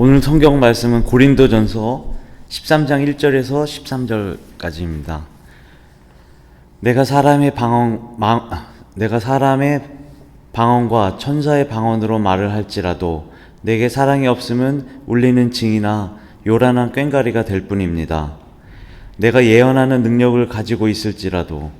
오늘 성경 말씀은 고린도전서 13장 1절에서 13절까지입니다. 내가 사람의 방언과 천사의 방언으로 말을 할지라도 내게 사랑이 없으면 울리는 징이나 요란한 꽹과리가 될 뿐입니다. 내가 예언하는 능력을 가지고 있을지라도,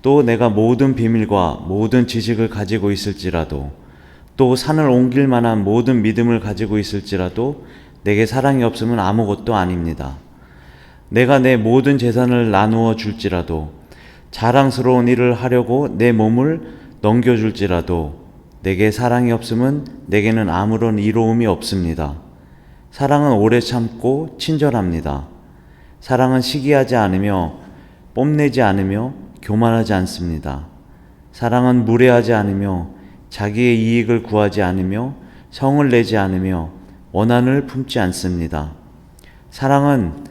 또 내가 모든 비밀과 모든 지식을 가지고 있을지라도, 또 산을 옮길 만한 모든 믿음을 가지고 있을지라도 내게 사랑이 없으면 아무것도 아닙니다. 내가 내 모든 재산을 나누어 줄지라도, 자랑스러운 일을 하려고 내 몸을 넘겨줄지라도 내게 사랑이 없으면 내게는 아무런 이로움이 없습니다. 사랑은 오래 참고 친절합니다. 사랑은 시기하지 않으며 뽐내지 않으며 교만하지 않습니다. 사랑은 무례하지 않으며 자기의 이익을 구하지 않으며 성을 내지 않으며 원한을 품지 않습니다. 사랑은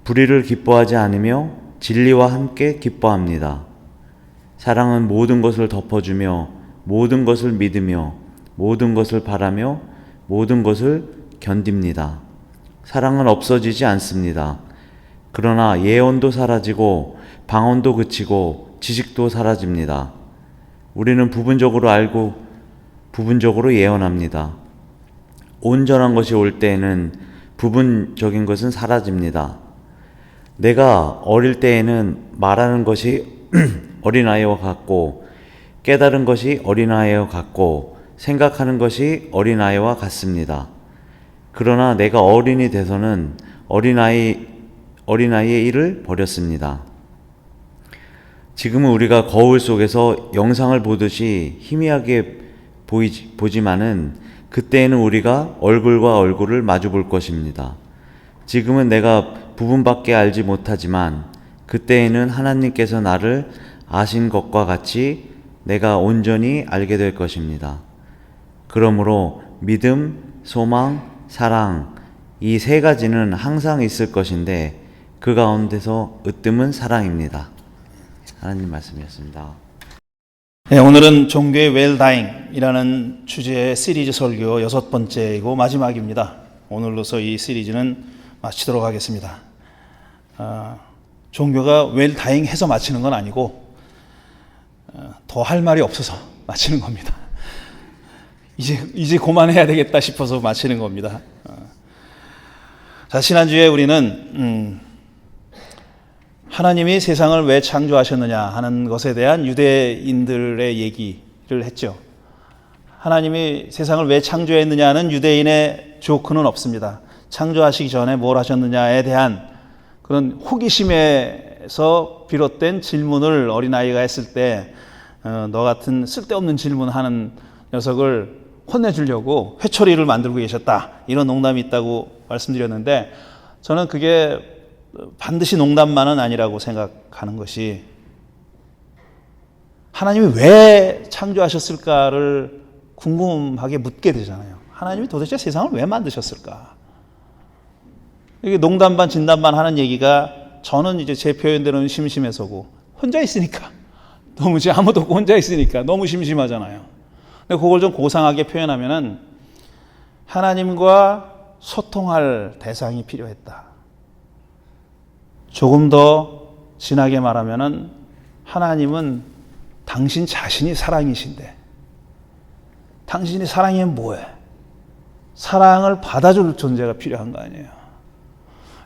불의를 기뻐하지 않으며 진리와 함께 기뻐합니다. 사랑은 모든 것을 덮어주며 모든 것을 믿으며 모든 것을 바라며 모든 것을 견딥니다. 사랑은 없어지지 않습니다. 그러나 예언도 사라지고 방언도 그치고 지식도 사라집니다. 우리는 부분적으로 알고 부분적으로 예언합니다. 온전한 것이 올 때에는 부분적인 것은 사라집니다. 내가 어릴 때에는 말하는 것이 어린아이와 같고 깨달은 것이 어린아이와 같고 생각하는 것이 어린아이와 같습니다. 그러나 내가 어른이 돼서는 어린아이의 일을 버렸습니다. 지금은 우리가 거울 속에서 영상을 보듯이 희미하게 보지만은 그때에는 우리가 얼굴과 얼굴을 마주 볼 것입니다. 지금은 내가 부분밖에 알지 못하지만 그때에는 하나님께서 나를 아신 것과 같이 내가 온전히 알게 될 것입니다. 그러므로 믿음, 소망, 사랑, 이 세 가지는 항상 있을 것인데 그 가운데서 으뜸은 사랑입니다. 하나님 말씀이었습니다. 네, 오늘은 종교의 웰다잉이라는 주제의 시리즈 설교 6번째이고 마지막입니다. 오늘로서 이 시리즈는 마치도록 하겠습니다. 종교가 웰다잉해서 마치는 건 아니고 더 할 말이 없어서 마치는 겁니다. 이제 그만해야 되겠다 싶어서 마치는 겁니다. 자, 지난주에 우리는 하나님이 세상을 왜 창조하셨느냐 하는 것에 대한 유대인들의 얘기를 했죠. 하나님이 세상을 왜 창조했느냐는 유대인의 조크는 없습니다. 창조하시기 전에 뭘 하셨느냐에 대한 그런 호기심에서 비롯된 질문을 어린아이가 했을 때 너 같은 쓸데없는 질문하는 녀석을 혼내주려고 회초리를 만들고 계셨다. 이런 농담이 있다고 말씀드렸는데 저는 그게 반드시 농담만은 아니라고 생각하는 것이 하나님이 왜 창조하셨을까를 궁금하게 묻게 되잖아요. 하나님이 도대체 세상을 왜 만드셨을까? 이게 농담 반 진담 반 하는 얘기가 저는 이제 제 표현대로는 심심해서고 혼자 있으니까 너무 이제 아무도 없고 혼자 있으니까 너무 심심하잖아요. 근데 그걸 좀 고상하게 표현하면은 하나님과 소통할 대상이 필요했다. 조금 더 진하게 말하면은 하나님은 당신 자신이 사랑이신데 당신이 사랑이면 뭐해? 사랑을 받아줄 존재가 필요한 거 아니에요.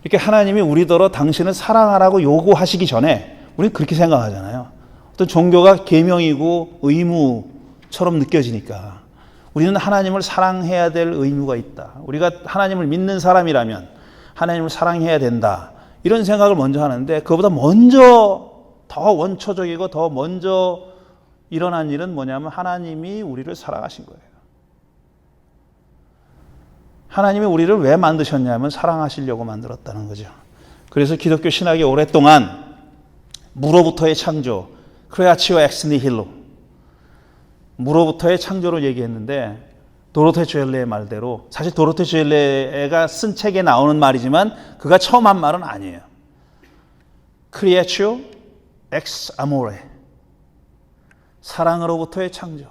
이렇게 하나님이 우리더러 당신을 사랑하라고 요구하시기 전에 우리는 그렇게 생각하잖아요. 어떤 종교가 계명이고 의무처럼 느껴지니까 우리는 하나님을 사랑해야 될 의무가 있다. 우리가 하나님을 믿는 사람이라면 하나님을 사랑해야 된다. 이런 생각을 먼저 하는데 그거보다 먼저 더 원초적이고 더 먼저 일어난 일은 뭐냐면 하나님이 우리를 사랑하신 거예요. 하나님이 우리를 왜 만드셨냐면 사랑하시려고 만들었다는 거죠. 그래서 기독교 신학이 오랫동안 무로부터의 창조, 크레아치오 엑스 니힐로, 무로부터의 창조를 얘기했는데 도로테 주엘레의 말대로 사실 도로테 주엘레가 쓴 책에 나오는 말이지만 그가 처음 한 말은 아니에요. 크리에치오 엑스 아모레, 사랑으로부터의 창조.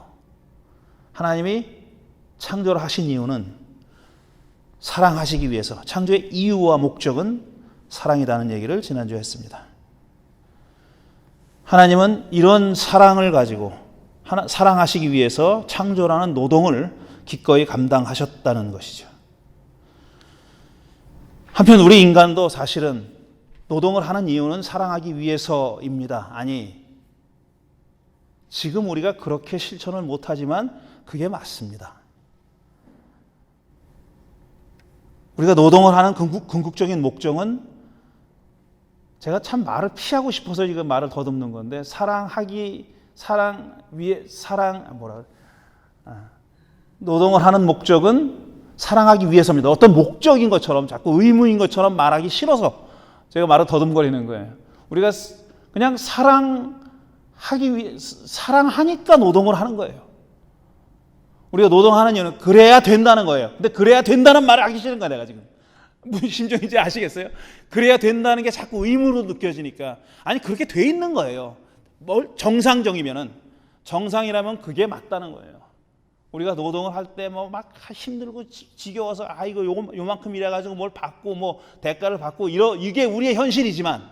하나님이 창조를 하신 이유는 사랑하시기 위해서 창조의 이유와 목적은 사랑이라는 얘기를 지난주에 했습니다. 하나님은 이런 사랑을 가지고 사랑하시기 위해서 창조라는 노동을 기꺼이 감당하셨다는 것이죠. 한편 우리 인간도 사실은 노동을 하는 이유는 사랑하기 위해서입니다. 아니, 지금 우리가 그렇게 실천을 못하지만 그게 맞습니다. 우리가 노동을 하는 궁극적인 목적은, 제가 참 말을 피하고 싶어서 지금 말을 더듬는 건데, 노동을 하는 목적은 사랑하기 위해서입니다. 어떤 목적인 것처럼, 자꾸 의무인 것처럼 말하기 싫어서 제가 말을 더듬거리는 거예요. 우리가 그냥 사랑하니까 노동을 하는 거예요. 우리가 노동하는 이유는 그래야 된다는 거예요. 근데 그래야 된다는 말을 하기 싫은 거야, 내가 지금. 무슨 심정인지 아시겠어요? 그래야 된다는 게 자꾸 의무로 느껴지니까. 아니, 그렇게 돼 있는 거예요. 정상이라면 그게 맞다는 거예요. 우리가 노동을 할 때 막 힘들고 지겨워서 이거 요만큼 일해가지고 뭘 받고 대가를 받고 이게 우리의 현실이지만,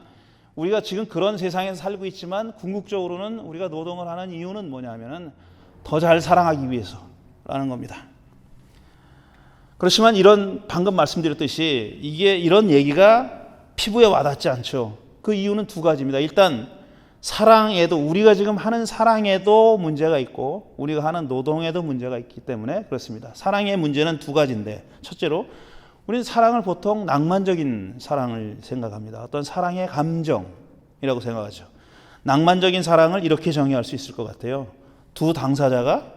우리가 지금 그런 세상에서 살고 있지만 궁극적으로는 우리가 노동을 하는 이유는 뭐냐면은 더 잘 사랑하기 위해서라는 겁니다. 그렇지만 방금 말씀드렸듯이 이런 얘기가 피부에 와닿지 않죠. 그 이유는 두 가지입니다. 일단 우리가 지금 하는 사랑에도 문제가 있고 우리가 하는 노동에도 문제가 있기 때문에 그렇습니다. 사랑의 문제는 두 가지인데, 첫째로 우리는 사랑을 보통 낭만적인 사랑을 생각합니다. 어떤 사랑의 감정이라고 생각하죠. 낭만적인 사랑을 이렇게 정의할 수 있을 것 같아요. 두 당사자가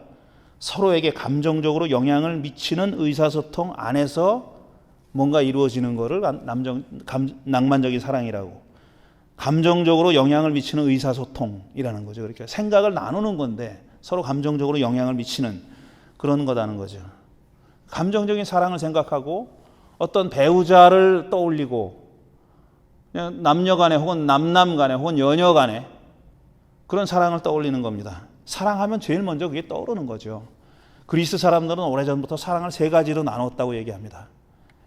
서로에게 감정적으로 영향을 미치는 의사소통 안에서 뭔가 이루어지는 것을 낭만적인 사랑이라고, 감정적으로 영향을 미치는 의사소통이라는 거죠. 그러니까 생각을 나누는 건데 서로 감정적으로 영향을 미치는 그런 거다는 거죠. 감정적인 사랑을 생각하고 어떤 배우자를 떠올리고, 그냥 남녀 간에 혹은 남남 간에 혹은 여녀 간에 그런 사랑을 떠올리는 겁니다. 사랑하면 제일 먼저 그게 떠오르는 거죠. 그리스 사람들은 오래전부터 사랑을 세 가지로 나눴다고 얘기합니다.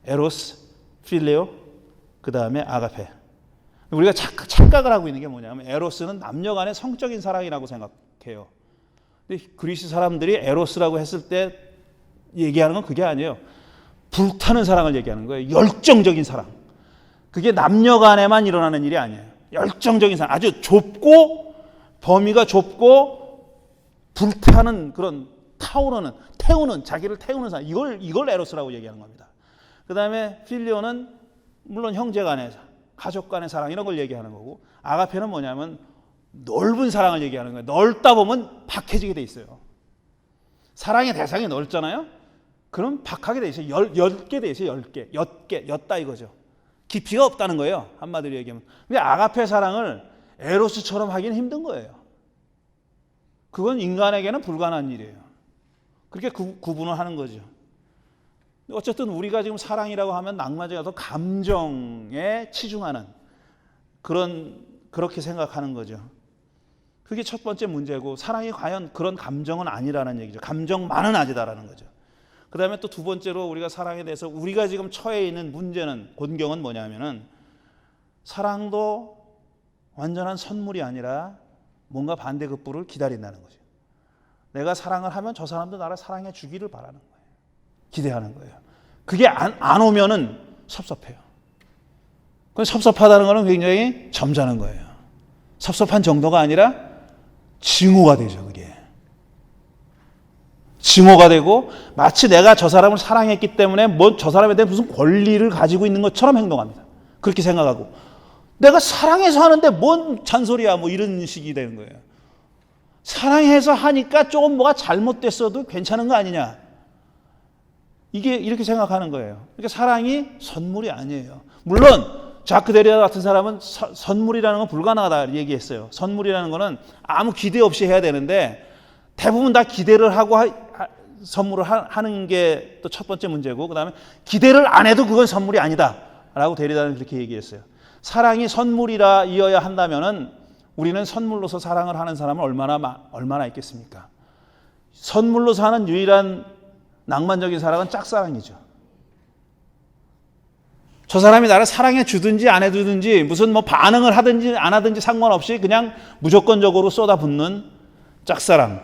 에로스, 필레오, 그 다음에 아가페. 우리가 착각을 하고 있는 게 뭐냐면, 에로스는 남녀 간의 성적인 사랑이라고 생각해요. 근데 그리스 사람들이 에로스라고 했을 때 얘기하는 건 그게 아니에요. 불타는 사랑을 얘기하는 거예요. 열정적인 사랑. 그게 남녀 간에만 일어나는 일이 아니에요. 열정적인 사랑. 아주 범위가 좁고 불타는 그런 자기를 태우는 사랑. 이걸 에로스라고 얘기하는 겁니다. 그 다음에 필리오는 물론 형제 간의 가족 간의 사랑, 이런 걸 얘기하는 거고, 아가페는 뭐냐면 넓은 사랑을 얘기하는 거예요. 넓다 보면 박해지게 돼 있어요. 사랑의 대상이 넓잖아요. 그럼 박하게 돼 있어요. 옅게 돼 있어요. 옅다 이거죠. 깊이가 없다는 거예요, 한마디로 얘기하면. 근데 아가페 사랑을 에로스처럼 하기는 힘든 거예요. 그건 인간에게는 불가능한 일이에요. 그렇게 구분을 하는 거죠. 어쨌든 우리가 지금 사랑이라고 하면 낭만적인 감정에 치중하는 그렇게 생각하는 거죠. 그게 첫 번째 문제고, 사랑이 과연 그런 감정은 아니라는 얘기죠. 감정만은 아니다라는 거죠. 그 다음에 또 두 번째로 우리가 사랑에 대해서 우리가 지금 처해 있는 곤경은 뭐냐면은, 사랑도 완전한 선물이 아니라 뭔가 반대급부를 기다린다는 거죠. 내가 사랑을 하면 저 사람도 나를 사랑해 주기를 바라는 거예요. 기대하는 거예요. 그게 안 오면은 섭섭해요. 그 섭섭하다는 거는 굉장히 점잖은 거예요. 섭섭한 정도가 아니라 증오가 되죠. 그게 증오가 되고, 마치 내가 저 사람을 사랑했기 때문에 저 사람에 대한 무슨 권리를 가지고 있는 것처럼 행동합니다. 그렇게 생각하고, 내가 사랑해서 하는데 뭔 잔소리야, 이런 식이 되는 거예요. 사랑해서 하니까 조금 뭐가 잘못됐어도 괜찮은 거 아니냐, 이렇게 생각하는 거예요. 그러니까 사랑이 선물이 아니에요. 물론 자크 데리다 같은 사람은 선물이라는 건 불가능하다 얘기했어요. 선물이라는 거는 아무 기대 없이 해야 되는데, 대부분 다 기대를 하고 선물을 하는 게 또 첫 번째 문제고, 그 다음에 기대를 안 해도 그건 선물이 아니다 라고 데리다는 그렇게 얘기했어요. 사랑이 선물이라 이어야 한다면은 우리는 선물로서 사랑을 하는 사람은 얼마나 있겠습니까? 선물로서 하는 유일한 낭만적인 사랑은 짝사랑이죠. 저 사람이 나를 사랑해 주든지 안 해주든지 무슨 뭐 반응을 하든지 안 하든지 상관없이 그냥 무조건적으로 쏟아붓는 짝사랑.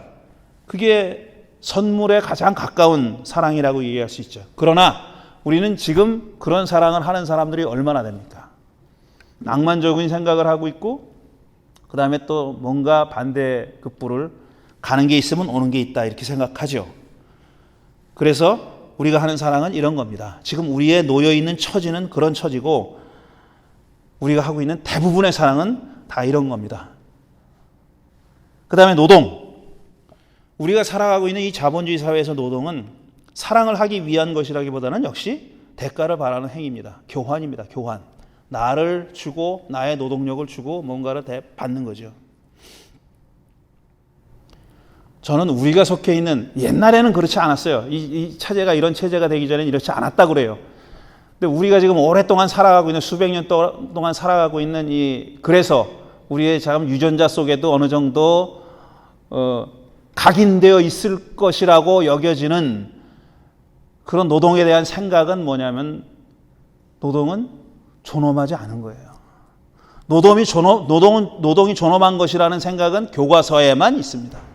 그게 선물에 가장 가까운 사랑이라고 얘기할 수 있죠. 그러나 우리는 지금 그런 사랑을 하는 사람들이 얼마나 됩니까? 낭만적인 생각을 하고 있고 그 다음에 또 뭔가 반대급부를 가는 게 있으면 오는 게 있다 이렇게 생각하죠. 그래서 우리가 하는 사랑은 이런 겁니다. 지금 우리의 놓여있는 처지는 그런 처지고 우리가 하고 있는 대부분의 사랑은 다 이런 겁니다. 그 다음에 노동. 우리가 살아가고 있는 이 자본주의 사회에서 노동은 사랑을 하기 위한 것이라기보다는 역시 대가를 바라는 행위입니다. 교환입니다. 교환. 나를 주고 나의 노동력을 주고 뭔가를 받는 거죠. 저는 우리가 속해 있는 옛날에는 그렇지 않았어요. 이 체제가 이런 체제가 되기 전에는 이렇지 않았다고 그래요. 근데 우리가 지금 오랫동안 살아가고 있는 수백 년 동안 살아가고 있는 그래서 우리의 자금 유전자 속에도 어느 정도 각인되어 있을 것이라고 여겨지는 그런 노동에 대한 생각은 뭐냐면 노동은 존엄하지 않은 거예요. 노동이 존엄한 것이라는 생각은 교과서에만 있습니다.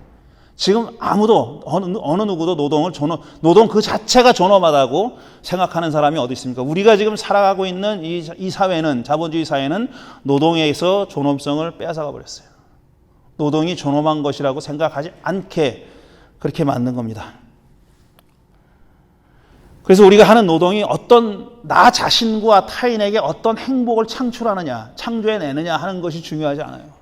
지금 아무도 어느 누구도 노동 그 자체가 존엄하다고 생각하는 사람이 어디 있습니까? 우리가 지금 살아가고 있는 이 사회는 자본주의 사회는 노동에서 존엄성을 빼앗아가 버렸어요. 노동이 존엄한 것이라고 생각하지 않게 그렇게 만든 겁니다. 그래서 우리가 하는 노동이 나 자신과 타인에게 어떤 행복을 창조해내느냐 하는 것이 중요하지 않아요.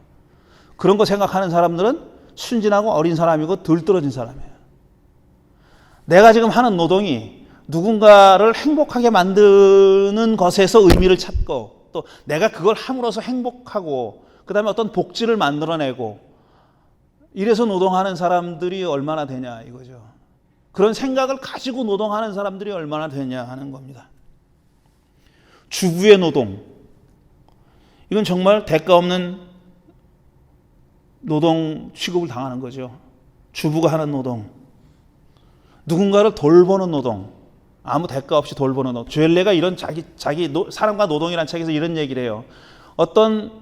그런 거 생각하는 사람들은 순진하고 어린 사람이고 덜 떨어진 사람이에요. 내가 지금 하는 노동이 누군가를 행복하게 만드는 것에서 의미를 찾고 또 내가 그걸 함으로써 행복하고 그 다음에 어떤 복지를 만들어내고 이래서 노동하는 사람들이 얼마나 되냐 이거죠. 그런 생각을 가지고 노동하는 사람들이 얼마나 되냐 하는 겁니다. 주부의 노동. 이건 정말 대가 없는 노동 취급을 당하는 거죠. 주부가 하는 노동. 누군가를 돌보는 노동. 아무 대가 없이 돌보는 노동. 죄레가 이런 사람과 노동이라는 책에서 이런 얘기를 해요. 어떤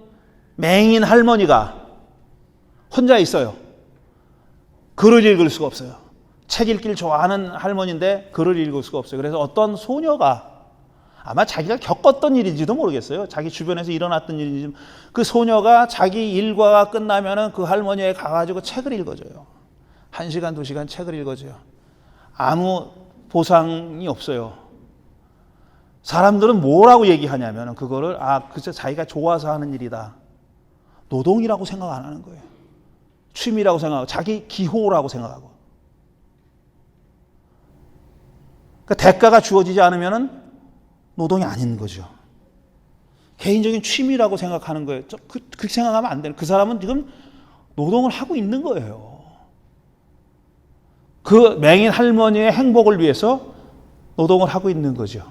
맹인 할머니가 혼자 있어요. 글을 읽을 수가 없어요. 책 읽기를 좋아하는 할머니인데 글을 읽을 수가 없어요. 그래서 어떤 소녀가 아마 자기가 겪었던 일인지도 모르겠어요. 자기 주변에서 일어났던 일인지. 그 소녀가 자기 일과가 끝나면은 그 할머니에 가가지고 책을 읽어줘요. 1시간, 2시간 책을 읽어줘요. 아무 보상이 없어요. 사람들은 뭐라고 얘기하냐면은 그거를 그저 자기가 좋아서 하는 일이다. 노동이라고 생각 안 하는 거예요. 취미라고 생각하고 자기 기호라고 생각하고. 그러니까 대가가 주어지지 않으면은 노동이 아닌 거죠. 개인적인 취미라고 생각하는 거예요. 그렇게 생각하면 안 돼요. 그 사람은 지금 노동을 하고 있는 거예요. 그 맹인 할머니의 행복을 위해서 노동을 하고 있는 거죠.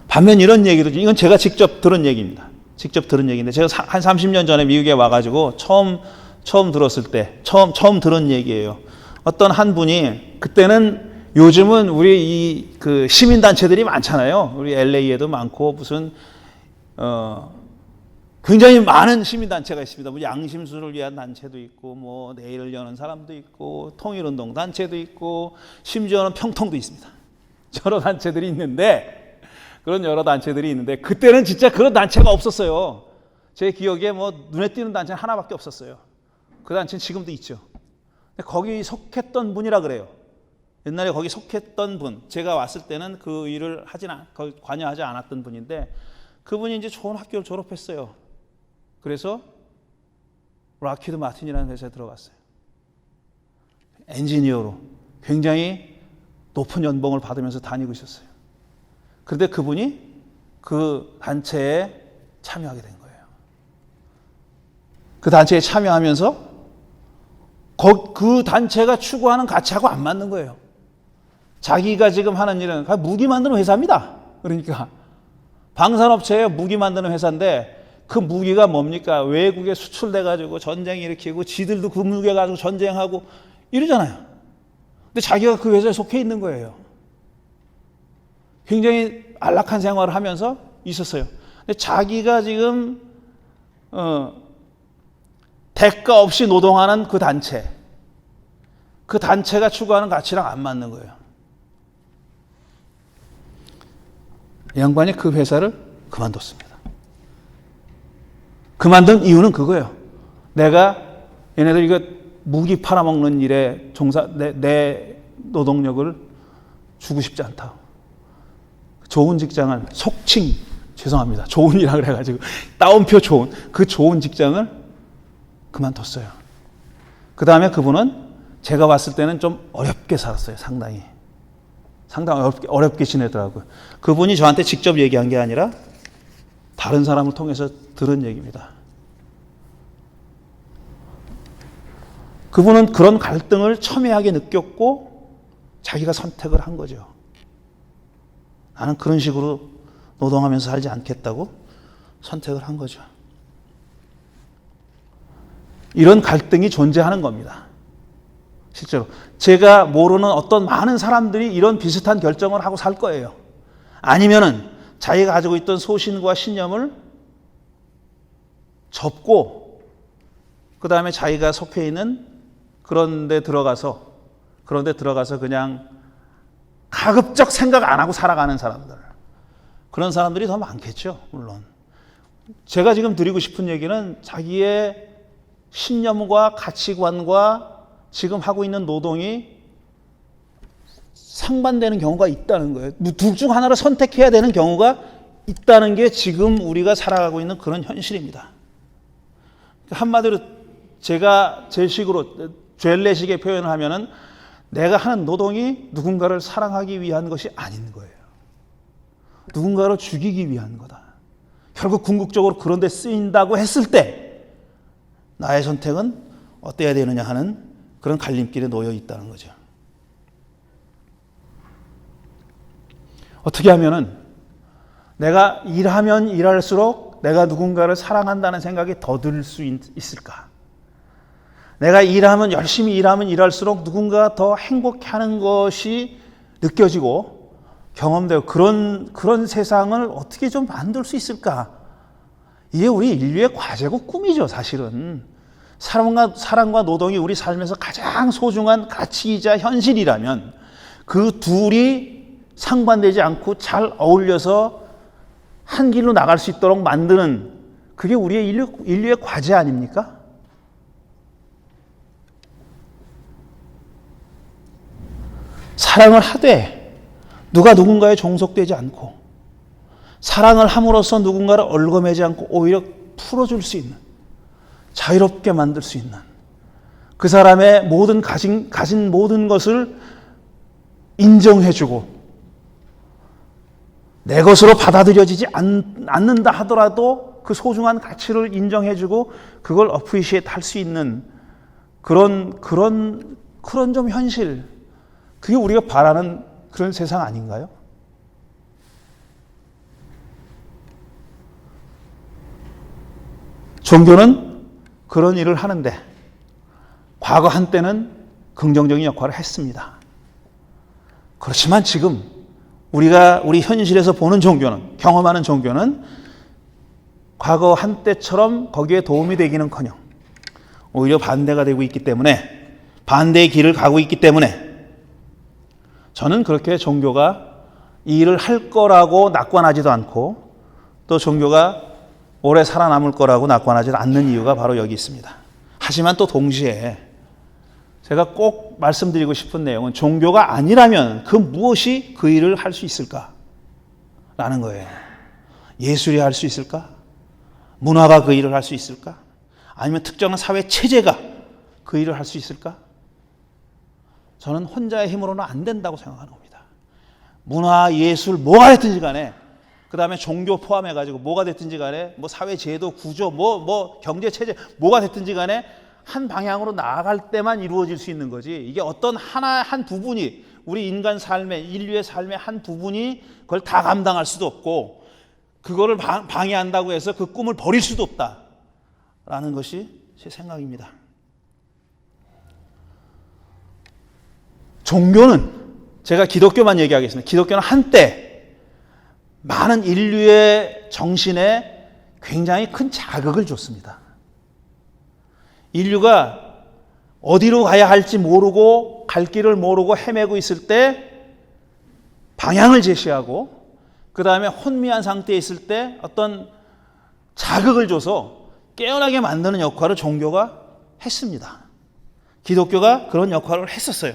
반면 이런 얘기도, 이건 제가 직접 들은 얘기입니다. 직접 들은 얘기인데, 제가 한 30년 전에 미국에 와가지고 처음 들었을 때, 처음 들은 얘기예요. 어떤 한 분이, 그때는 요즘은 우리 그 시민단체들이 많잖아요. 우리 LA에도 많고, 굉장히 많은 시민단체가 있습니다. 뭐 양심수를 위한 단체도 있고, 뭐 내일을 여는 사람도 있고, 통일운동 단체도 있고, 심지어는 평통도 있습니다. 여러 단체들이 있는데, 그때는 진짜 그런 단체가 없었어요. 제 기억에 뭐 눈에 띄는 단체는 하나밖에 없었어요. 그 단체는 지금도 있죠. 거기 속했던 분이라 그래요. 옛날에 거기 속했던 분, 제가 왔을 때는 그 일을 관여하지 않았던 분인데, 그분이 이제 좋은 학교를 졸업했어요. 그래서 락히드 마틴이라는 회사에 들어갔어요. 엔지니어로 굉장히 높은 연봉을 받으면서 다니고 있었어요. 그런데 그분이 그 단체에 참여하게 된 거예요. 그 단체에 참여하면서 그 단체가 추구하는 가치하고 안 맞는 거예요. 자기가 지금 하는 일은 무기 만드는 회사입니다. 그러니까 방산업체에 무기 만드는 회사인데 그 무기가 뭡니까? 외국에 수출돼가지고 전쟁 일으키고 지들도 그 무기 가지고 전쟁하고 이러잖아요. 근데 자기가 그 회사에 속해 있는 거예요. 굉장히 안락한 생활을 하면서 있었어요. 근데 자기가 지금 대가 없이 노동하는 그 단체가 추구하는 가치랑 안 맞는 거예요. 이 양반이 그 회사를 그만뒀습니다. 그만둔 이유는 그거예요. 내가 얘네들 이거 무기 팔아먹는 일에 내 노동력을 주고 싶지 않다. 좋은 직장을 속칭 죄송합니다. 좋은 일이라 그래가지고 따옴표 좋은 그 좋은 직장을 그만뒀어요. 그 다음에 그분은 제가 봤을 때는 좀 어렵게 살았어요. 상당히 어렵게 지내더라고요. 그분이 저한테 직접 얘기한 게 아니라 다른 사람을 통해서 들은 얘기입니다. 그분은 그런 갈등을 첨예하게 느꼈고 자기가 선택을 한 거죠. 나는 그런 식으로 노동하면서 살지 않겠다고 선택을 한 거죠. 이런 갈등이 존재하는 겁니다. 실제로 제가 모르는 어떤 많은 사람들이 이런 비슷한 결정을 하고 살 거예요. 아니면은 자기가 가지고 있던 소신과 신념을 접고 그 다음에 자기가 속해 있는 그런 데 들어가서 그냥 가급적 생각 안 하고 살아가는 사람들, 그런 사람들이 더 많겠죠. 물론 제가 지금 드리고 싶은 얘기는 자기의 신념과 가치관과 지금 하고 있는 노동이 상반되는 경우가 있다는 거예요. 둘 중 하나를 선택해야 되는 경우가 있다는 게 지금 우리가 살아가고 있는 그런 현실입니다. 한마디로 제가 제 식으로 죄례식의 표현을 하면은 내가 하는 노동이 누군가를 사랑하기 위한 것이 아닌 거예요. 누군가를 죽이기 위한 거다. 결국 궁극적으로 그런 데 쓰인다고 했을 때 나의 선택은 어때야 되느냐 하는 그런 갈림길에 놓여 있다는 거죠. 어떻게 하면은 내가 일하면 일할수록 내가 누군가를 사랑한다는 생각이 더 들 수 있을까? 내가 열심히 일하면 일할수록 누군가가 더 행복해하는 것이 느껴지고 경험되고 그런 세상을 어떻게 좀 만들 수 있을까? 이게 우리 인류의 과제고 꿈이죠, 사실은. 사랑과 노동이 우리 삶에서 가장 소중한 가치이자 현실이라면 그 둘이 상반되지 않고 잘 어울려서 한 길로 나갈 수 있도록 만드는 그게 우리의 인류의 과제 아닙니까? 사랑을 하되 누가 누군가에 종속되지 않고 사랑을 함으로써 누군가를 얽어매지 않고 오히려 풀어줄 수 있는, 자유롭게 만들 수 있는, 그 사람의 가진 모든 것을 인정해주고 내 것으로 받아들여지지 않는다 하더라도 그 소중한 가치를 인정해주고 그걸 어프리시에이트 할 수 있는 그런 좀 현실, 그게 우리가 바라는 그런 세상 아닌가요? 종교는 그런 일을 하는데 과거 한때는 긍정적인 역할을 했습니다. 그렇지만 지금 우리 현실에서 보는 종교는, 경험하는 종교는 과거 한때처럼 거기에 도움이 되기는커녕 오히려 반대가 되고 있기 때문에, 반대의 길을 가고 있기 때문에 저는 그렇게 종교가 이 일을 할 거라고 낙관하지도 않고 또 종교가 오래 살아남을 거라고 낙관하지 않는 이유가 바로 여기 있습니다. 하지만 또 동시에 제가 꼭 말씀드리고 싶은 내용은 종교가 아니라면 그 무엇이 그 일을 할 수 있을까라는 거예요. 예술이 할 수 있을까? 문화가 그 일을 할 수 있을까? 아니면 특정한 사회 체제가 그 일을 할 수 있을까? 저는 혼자의 힘으로는 안 된다고 생각하는 겁니다. 문화, 예술, 뭐가 됐든지 간에, 그 다음에 종교 포함해가지고 뭐가 됐든지 간에, 뭐 사회 제도, 구조, 뭐 경제 체제, 뭐가 됐든지 간에 한 방향으로 나아갈 때만 이루어질 수 있는 거지. 이게 어떤 한 부분이, 우리 인간 삶의, 인류의 삶의 한 부분이 그걸 다 감당할 수도 없고, 그거를 방해한다고 해서 그 꿈을 버릴 수도 없다라는 것이 제 생각입니다. 종교는, 제가 기독교만 얘기하겠습니다. 기독교는 한때 많은 인류의 정신에 굉장히 큰 자극을 줬습니다. 인류가 어디로 가야 할지 모르고 갈 길을 모르고 헤매고 있을 때 방향을 제시하고, 그 다음에 혼미한 상태에 있을 때 어떤 자극을 줘서 깨어나게 만드는 역할을 종교가 했습니다. 기독교가 그런 역할을 했었어요.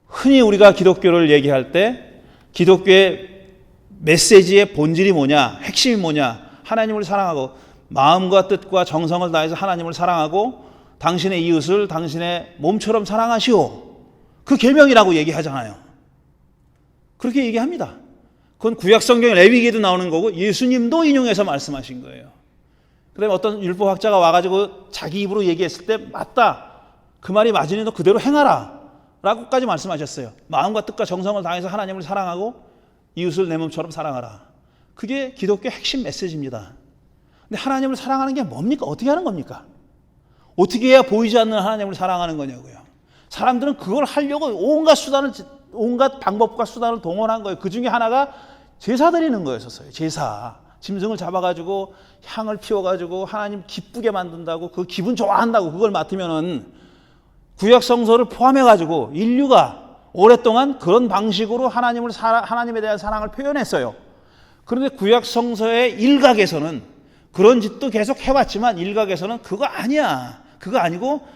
흔히 우리가 기독교를 얘기할 때 기독교의 메시지의 본질이 뭐냐, 핵심이 뭐냐, 하나님을 사랑하고 마음과 뜻과 정성을 다해서 하나님을 사랑하고 당신의 이웃을 당신의 몸처럼 사랑하시오. 그 계명이라고 얘기하잖아요. 그렇게 얘기합니다. 그건 구약성경 레위기에도 나오는 거고 예수님도 인용해서 말씀하신 거예요. 그다음에 어떤 율법학자가 와가지고 자기 입으로 얘기했을 때 맞다, 그 말이 맞으니 너 그대로 행하라 라고까지 말씀하셨어요. 마음과 뜻과 정성을 다해서 하나님을 사랑하고 이웃을 내 몸처럼 사랑하라. 그게 기독교의 핵심 메시지입니다. 근데 하나님을 사랑하는 게 뭡니까? 어떻게 하는 겁니까? 어떻게 해야 보이지 않는 하나님을 사랑하는 거냐고요. 사람들은 그걸 하려고 온갖 방법과 수단을 동원한 거예요. 그 중에 하나가 제사 드리는 거였었어요. 제사. 짐승을 잡아가지고 향을 피워가지고 하나님 기쁘게 만든다고, 그 기분 좋아한다고 그걸 맡으면은 구약 성서를 포함해가지고 인류가 오랫동안 그런 방식으로 하나님에 대한 사랑을 표현했어요. 그런데 구약 성서의 일각에서는 그런 짓도 계속 해왔지만 일각에서는 그거 아니야. 그거 아니고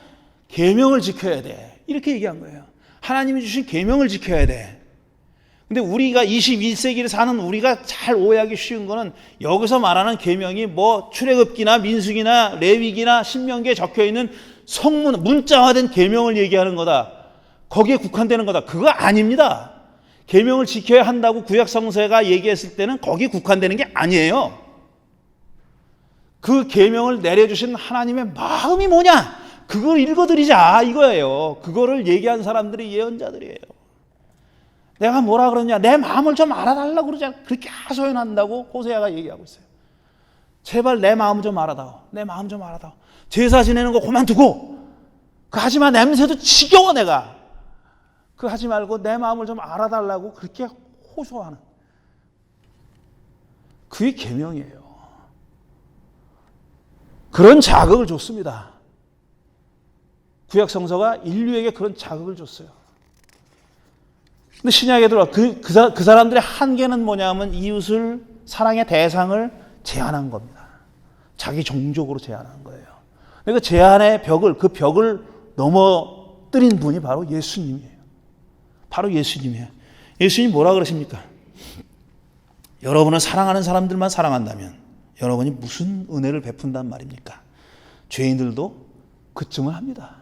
계명을 지켜야 돼. 이렇게 얘기한 거예요. 하나님이 주신 계명을 지켜야 돼. 근데 우리가 21세기를 사는 우리가 잘 오해하기 쉬운 거는 여기서 말하는 계명이 뭐 출애굽기나 민수기나 레위기나 신명기에 적혀 있는 성문, 문자화된 계명을 얘기하는 거다. 거기에 국한되는 거다. 그거 아닙니다. 계명을 지켜야 한다고 구약 성서가 얘기했을 때는 거기에 국한되는 게 아니에요. 그 계명을 내려주신 하나님의 마음이 뭐냐? 그걸 읽어드리자 이거예요. 그거를 얘기한 사람들이 예언자들이에요. 내가 뭐라 그러냐? 내 마음을 좀 알아달라고 그러잖아. 그렇게 하소연한다고 호세아가 얘기하고 있어요. 제발 내 마음 좀 알아다오. 내 마음 좀 알아다오. 제사 지내는 거 그만두고, 그 하지마, 냄새도 지겨워 내가. 그 하지 말고 내 마음을 좀 알아달라고 그렇게 호소하는, 그게 계명이에요. 그런 자극을 줬습니다. 구약 성서가 인류에게 그런 자극을 줬어요. 근데 신약에 들어와 그 사람들의 한계는 뭐냐면 이웃을 사랑의 대상을 제한한 겁니다. 자기 종족으로 제한한 거예요. 그 제한의 그 벽을 넘어뜨린 분이 바로 예수님이에요. 바로 예수님이에요. 예수님이 뭐라 그러십니까? 여러분은 사랑하는 사람들만 사랑한다면 여러분이 무슨 은혜를 베푼단 말입니까? 죄인들도 그쯤은 합니다.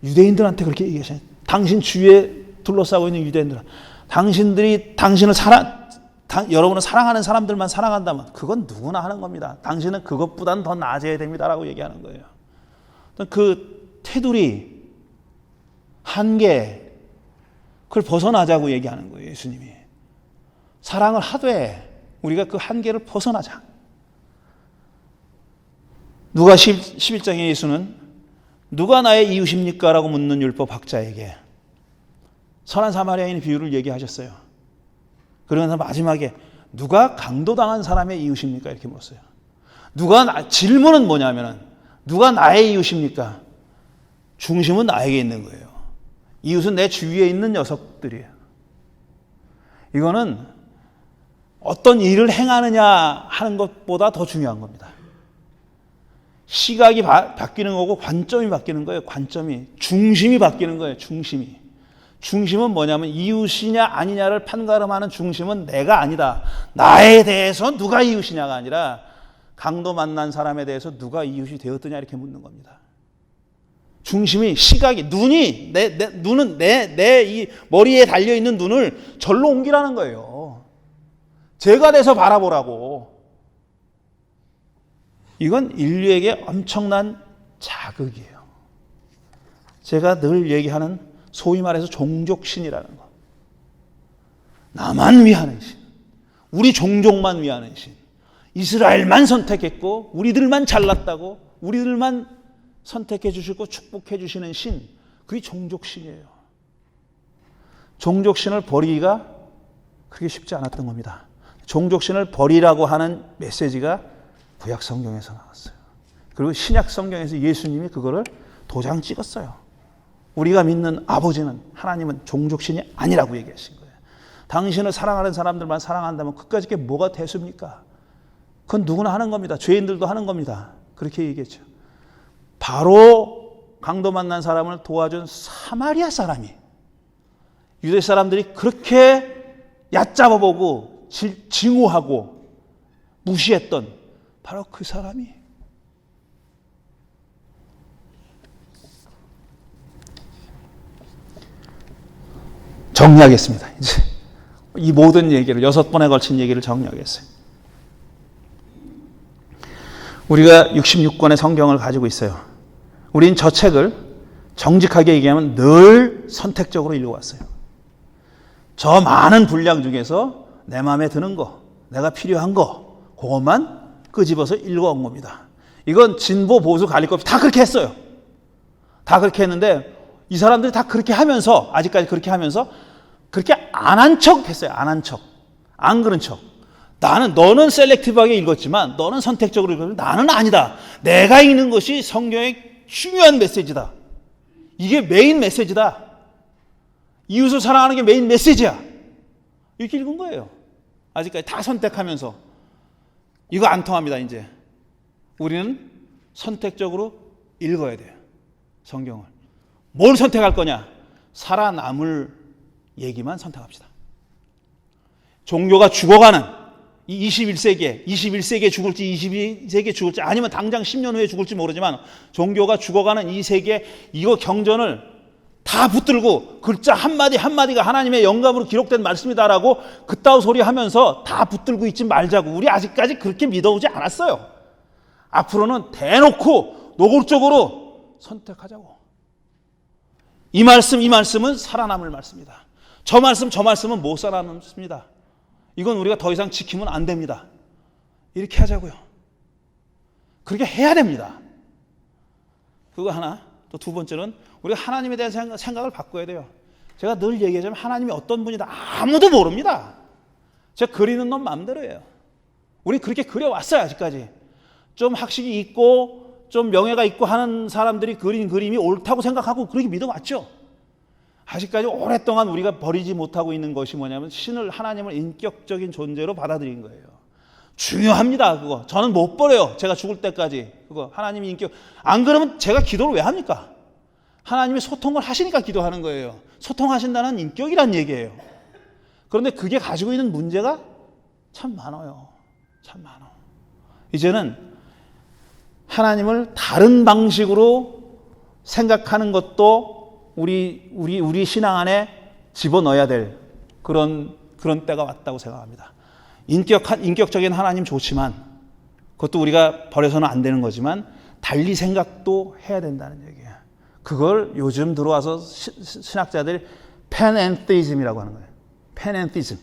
유대인들한테 그렇게 얘기하셔요. 당신 주위에 둘러싸고 있는 유대인들, 여러분은 사랑하는 사람들만 사랑한다면 그건 누구나 하는 겁니다. 당신은 그것보단 더 나아져야 됩니다라고 얘기하는 거예요. 그 테두리, 한계, 그걸 벗어나자고 얘기하는 거예요. 예수님이. 사랑을 하되 우리가 그 한계를 벗어나자. 누가 11장에 예수는 누가 나의 이웃입니까? 라고 묻는 율법학자에게 선한 사마리아인의 비유를 얘기하셨어요. 그러면서 마지막에 누가 강도당한 사람의 이웃입니까? 이렇게 물었어요. 질문은 뭐냐면은 누가 나의 이웃입니까? 중심은 나에게 있는 거예요. 이웃은 내 주위에 있는 녀석들이에요. 이거는 어떤 일을 행하느냐 하는 것보다 더 중요한 겁니다. 시각이 바뀌는 거고 관점이 바뀌는 거예요. 관점이. 중심이 바뀌는 거예요. 중심은 뭐냐면 이웃이냐 아니냐를 판가름하는 중심은 내가 아니다. 나에 대해서 누가 이웃이냐가 아니라 강도 만난 사람에 대해서 누가 이웃이 되었더냐 이렇게 묻는 겁니다. 중심이, 시각이, 눈은 내 이 머리에 달려있는 눈을 절로 옮기라는 거예요. 제가 돼서 바라보라고. 이건 인류에게 엄청난 자극이에요. 제가 늘 얘기하는 소위 말해서 종족신이라는 거. 나만 위하는 신. 우리 종족만 위하는 신. 이스라엘만 선택했고 우리들만 잘났다고 우리들만 선택해 주시고 축복해 주시는 신. 그게 종족신이에요. 종족신을 버리기가 그게 쉽지 않았던 겁니다. 종족신을 버리라고 하는 메시지가 구약 성경에서 나왔어요. 그리고 신약 성경에서 예수님이 그거를 도장 찍었어요. 우리가 믿는 아버지는, 하나님은 종족신이 아니라고 얘기하신 거예요. 당신을 사랑하는 사람들만 사랑한다면 그까짓 게 뭐가 대수입니까? 그건 누구나 하는 겁니다. 죄인들도 하는 겁니다. 그렇게 얘기했죠. 바로 강도 만난 사람을 도와준 사마리아 사람이, 유대 사람들이 그렇게 얕잡아보고 징후하고 무시했던 바로 그 사람이, 정리하겠습니다. 이제 이 모든 얘기를 6번에 걸친 얘기를 정리하겠어요. 우리가 66권의 성경을 가지고 있어요. 우린 저 책을 정직하게 얘기하면 늘 선택적으로 읽어왔어요. 저 많은 분량 중에서 내 마음에 드는 거, 내가 필요한 거, 그것만 끄집어서 읽어온 겁니다. 이건 진보, 보수 가릴 것 없이 다 그렇게 했어요. 다 그렇게 했는데 이 사람들이 다 그렇게 하면서, 아직까지 그렇게 하면서 그렇게 안 한 척 했어요. 안 한 척. 안 그런 척. 너는 셀렉티브하게 읽었지만, 너는 선택적으로 읽었지만 나는 아니다. 내가 읽는 것이 성경의 중요한 메시지다. 이게 메인 메시지다. 이웃을 사랑하는 게 메인 메시지야. 이렇게 읽은 거예요. 아직까지 다 선택하면서. 이거 안 통합니다, 이제. 우리는 선택적으로 읽어야 돼요. 성경을. 뭘 선택할 거냐? 살아남을 얘기만 선택합시다. 종교가 죽어가는 이 21세기에 죽을지 22세기에 죽을지, 아니면 당장 10년 후에 죽을지 모르지만 종교가 죽어가는 이 세계, 이거 경전을 다 붙들고 글자 한마디 한마디가 하나님의 영감으로 기록된 말씀이다라고 그따위 소리 하면서 다 붙들고 있지 말자고. 우리 아직까지 그렇게 믿어오지 않았어요. 앞으로는 대놓고 노골적으로 선택하자고. 이 말씀은 살아남을 말씀이다. 저 말씀은 못 살아남습니다. 이건 우리가 더 이상 지키면 안 됩니다. 이렇게 하자고요. 그렇게 해야 됩니다. 그거 하나. 또 두 번째는 우리가 하나님에 대한 생각을 바꿔야 돼요. 제가 늘 얘기하자면 하나님이 어떤 분이다 아무도 모릅니다. 제가 그리는 놈 마음대로예요. 우리 그렇게 그려왔어요. 아직까지. 좀 학식이 있고 좀 명예가 있고 하는 사람들이 그린 그림이 옳다고 생각하고 그렇게 믿어왔죠. 아직까지 오랫동안 우리가 버리지 못하고 있는 것이 뭐냐면 하나님을 인격적인 존재로 받아들인 거예요. 중요합니다. 그거 저는 못 버려요. 제가 죽을 때까지. 그거 하나님이 인격, 안 그러면 제가 기도를 왜 합니까? 하나님이 소통을 하시니까 기도하는 거예요. 소통하신다는 인격이란 얘기예요. 그런데 그게 가지고 있는 문제가 참 많아요. 참 많아. 이제는 하나님을 다른 방식으로 생각하는 것도 우리 신앙 안에 집어넣어야 될 그런 때가 왔다고 생각합니다. 인격적인 하나님 좋지만, 그것도 우리가 버려서는 안 되는 거지만 달리 생각도 해야 된다는 얘기예요. 그걸 요즘 들어와서 신학자들이 팬엔티즘이라고 하는 거예요. 팬엔티즘.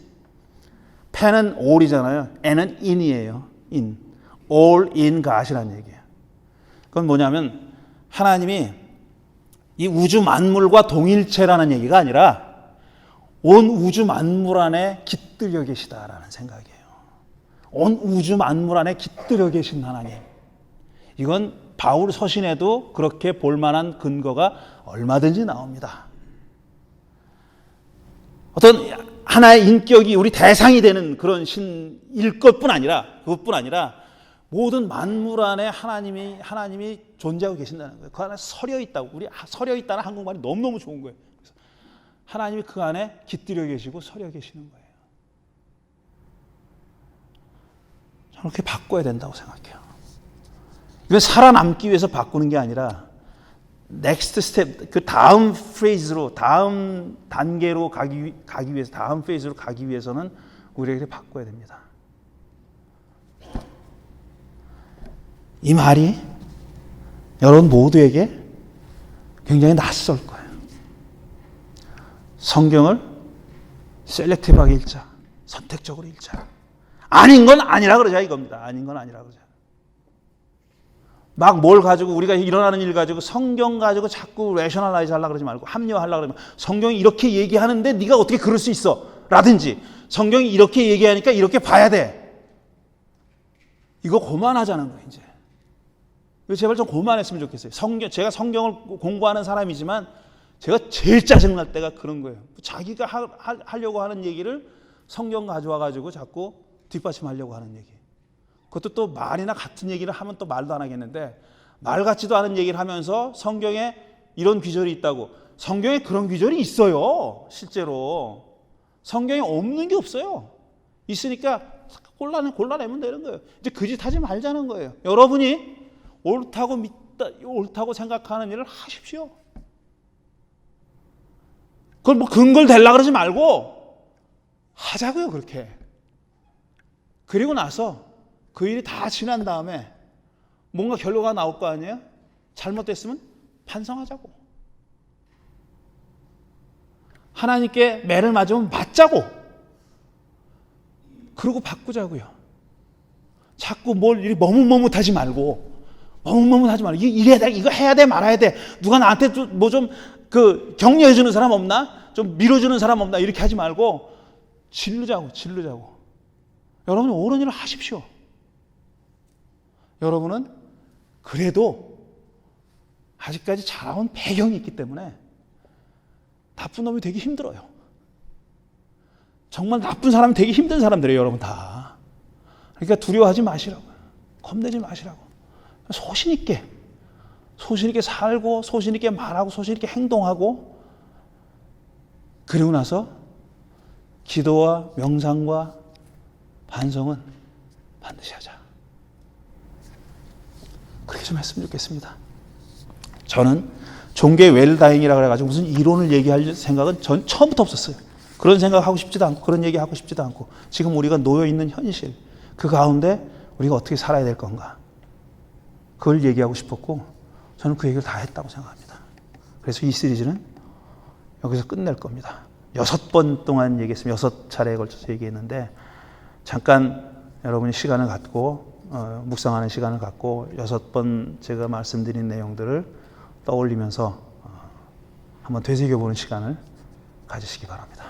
팬은 all이잖아요. n은 in이에요. in. all in God이라는 얘기예요. 그건 뭐냐면 하나님이 이 우주 만물과 동일체라는 얘기가 아니라 온 우주 만물 안에 깃들여 계시다라는 생각이에요. 온 우주 만물 안에 깃들여 계신 하나님. 이건 바울 서신에도 그렇게 볼만한 근거가 얼마든지 나옵니다. 어떤 하나의 인격이 우리 대상이 되는 그런 신일 그것뿐 아니라 모든 만물 안에 하나님이 존재하고 계신다는 거예요. 그 안에 서려 있다고. 우리 서려 있다는 한국말이 너무너무 좋은 거예요. 그래서 하나님이 그 안에 깃들여 계시고 서려 계시는 거예요. 저는 그렇게 바꿔야 된다고 생각해요. 이건 살아남기 위해서 바꾸는 게 아니라 next step, 그 다음 페이지로, 다음 단계로 가기 위해서, 다음 페이지로 가기 위해서는 우리에게 바꿔야 됩니다. 이 말이 여러분 모두에게 굉장히 낯설 거예요. 성경을 셀렉티브하게 읽자. 선택적으로 읽자. 아닌 건 아니라 그러자 이겁니다. 아닌 건 아니라 그러자. 막 뭘 가지고 우리가 일어나는 일 가지고 성경 가지고 자꾸 레셔널라이즈 하려고 그러지 말고 합리화하려고 그러면 성경이 이렇게 얘기하는데 네가 어떻게 그럴 수 있어? 라든지 성경이 이렇게 얘기하니까 이렇게 봐야 돼. 이거 고만하자는 거예요, 이제. 이거 제발 좀 고만했으면 좋겠어요. 제가 성경을 공부하는 사람이지만 제가 제일 짜증날 때가 그런 거예요. 자기가 하려고 하는 얘기를 성경 가져와가지고 자꾸 뒷받침하려고 하는 얘기. 그것도 또 말이나 같은 얘기를 하면 또 말도 안 하겠는데, 말 같지도 않은 얘기를 하면서 성경에 이런 귀절이 있다고. 성경에 그런 귀절이 있어요. 실제로 성경에 없는 게 없어요. 있으니까 골라내면 되는 거예요. 이제 그 짓 하지 말자는 거예요. 여러분이 옳다고 생각하는 일을 하십시오. 그걸 뭐 근거를 대려고 그러지 말고 하자고요, 그렇게. 그리고 나서 그 일이 다 지난 다음에 뭔가 결과가 나올 거 아니에요? 잘못됐으면 반성하자고. 하나님께 매를 맞으면 맞자고. 그러고 바꾸자고요. 자꾸 뭘 이리 머뭇머뭇하지 말고, 이거 해야 돼 말아야 돼. 누가 나한테 뭐 좀 격려해 주는 사람 없나? 좀 밀어주는 사람 없나? 이렇게 하지 말고 질르자고. 여러분이 옳은 일을 하십시오. 여러분은 그래도 아직까지 자라온 배경이 있기 때문에 나쁜 놈이 되기 힘들어요. 정말 나쁜 사람이 되기 힘든 사람들이에요, 여러분 다. 그러니까 두려워하지 마시라고요. 겁내지 마시라고. 소신 있게 살고, 소신 있게 말하고, 소신 있게 행동하고, 그리고 나서 기도와 명상과 반성은 반드시 하자. 그렇게 좀 했으면 좋겠습니다. 저는 종교의 웰다잉이라 그래가지고 무슨 이론을 얘기할 생각은 전 처음부터 없었어요. 그런 생각하고 싶지도 않고, 그런 얘기하고 싶지도 않고, 지금 우리가 놓여있는 현실, 그 가운데 우리가 어떻게 살아야 될 건가, 그걸 얘기하고 싶었고, 저는 그 얘기를 다 했다고 생각합니다. 그래서 이 시리즈는 여기서 끝낼 겁니다. 6번 동안 얘기했으면 6차례에 걸쳐서 얘기했는데, 잠깐 여러분이 시간을 갖고 묵상하는 시간을 갖고 6번 제가 말씀드린 내용들을 떠올리면서 한번 되새겨보는 시간을 가지시기 바랍니다.